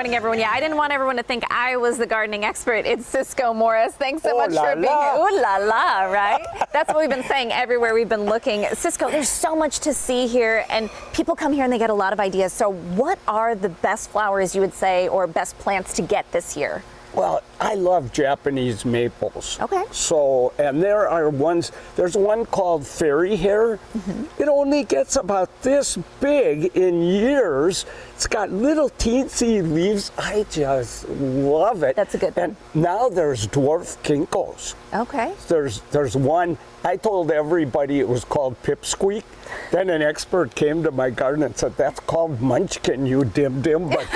Morning, everyone. Yeah, I didn't want everyone to think I was the gardening expert. It's Cisco Morris. Thanks so much for being here. Ooh la la, right? That's what we've been saying everywhere we've been looking. Cisco, there's so much to see here, and people come here and they get a lot of ideas. So what are the best flowers you would say, or best plants to get this year? Well, I love Japanese maples. Okay. So, and there are ones, there's one called fairy hair. It only gets about this big in years. It's got little teensy leaves. I just love it. That's a good one. And now there's dwarf ginkgos. Okay. There's one, I told everybody it was called pipsqueak. Then an expert came to my garden and said, that's called munchkin, you dim-dim. But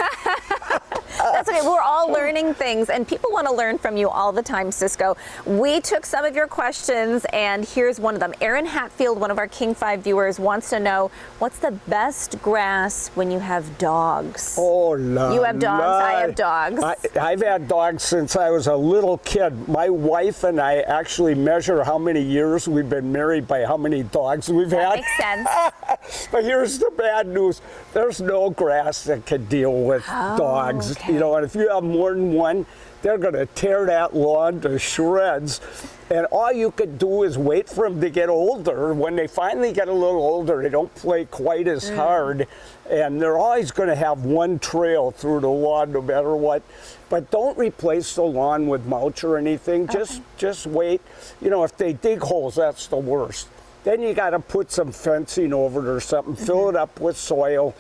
that's okay. We're all learning things, and people want to learn from you all the time, Cisco. We took some of your questions, and here's one of them. Aaron Hatfield, one of our King 5 viewers, wants to know, what's the best grass when you have dogs? oh, la, You have dogs, la. I have dogs. I've had dogs since I was a little kid. My wife and I actually measure how many years we've been married by how many dogs we've had. Makes sense. But here's the bad news. There's no grass that can deal with dogs. Okay. You know, and if you have more than one, they're going to tear that lawn to shreds. And all you could do is wait for them to get older. When they finally get a little older, they don't play quite as hard. And they're always going to have one trail through the lawn no matter what. But don't replace the lawn with mulch or anything. Just wait. You know, if they dig holes, that's the worst. Then you got to put some fencing over it or something, fill it up with soil,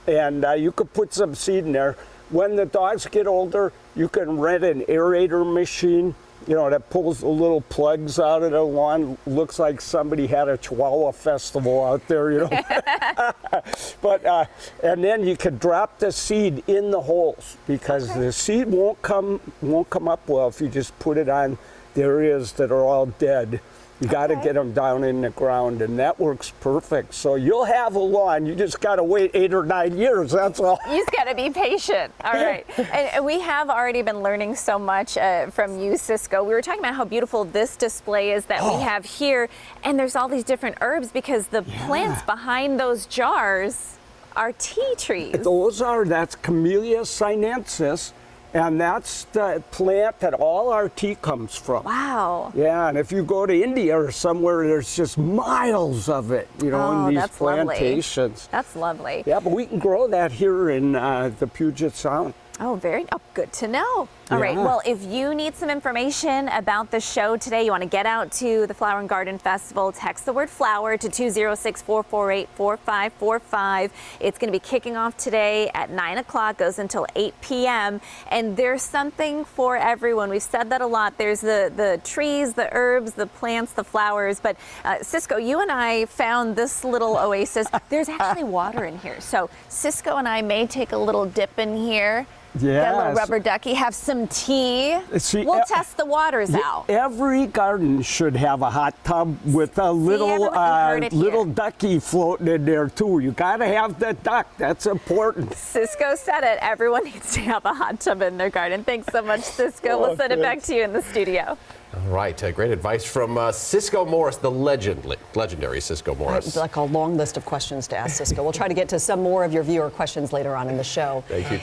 and you could put some seed in there. When the dogs get older, you can rent an aerator machine, you know, that pulls the little plugs out of the lawn. Looks like somebody had a Chihuahua festival out there, you know. But and then you could drop the seed in the holes, because the seed won't come up well if you just put it on the areas that are all dead. You got to get them down in the ground, and that works perfect. So you'll have a lawn. You just got to wait 8 or 9 years. That's all. You just got to be patient. All right. And we have already been learning so much from you, Cisco. We were talking about how beautiful this display is that we have here. And there's all these different herbs, because the plants behind those jars are tea trees. That's Camellia sinensis. And that's the plant that all our tea comes from. Wow. Yeah, and if you go to India or somewhere, there's just miles of it, you know, in these plantations. That's lovely. Yeah, but we can grow that here in the Puget Sound. Oh, good to know. All right. Well, if you need some information about the show today, you want to get out to the Flower and Garden Festival, text the word flower to 206-448-4545. It's going to be kicking off today at 9 o'clock, goes until 8 p.m. And there's something for everyone. We've said that a lot. There's the trees, the herbs, the plants, the flowers. But Cisco, you and I found this little oasis. There's actually water in here. So Cisco and I may take a little dip in here. Yeah, Get a little rubber ducky, have some tea. We'll test the waters out. Every garden should have a hot tub with a little ducky floating in there too. You gotta have the duck. That's important. Cisco said it. Everyone needs to have a hot tub in their garden. Thanks so much, Cisco. We'll send it back to you in the studio. All right, great advice from Cisco Morris, the legendary Cisco Morris. Like a long list of questions to ask Cisco. We'll try to get to some more of your viewer questions later on in the show. Thank you.